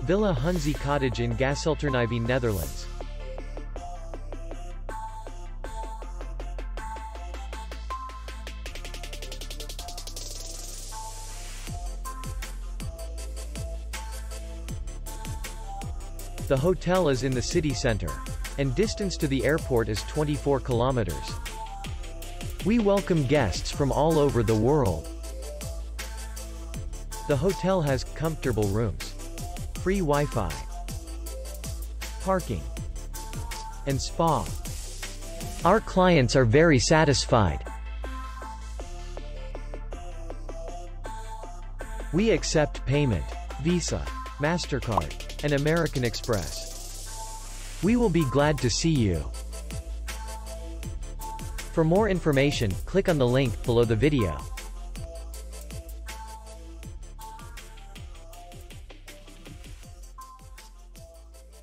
Villa Hunze Cottage in Gasselternijveen, Netherlands. The hotel is in the city center, and distance to the airport is 24 kilometers. We welcome guests from all over the world. The hotel has comfortable rooms, free Wi-Fi, parking, and spa. Our clients are very satisfied. We accept payment, Visa, MasterCard, and American Express. We will be glad to see you. For more information, click on the link below the video.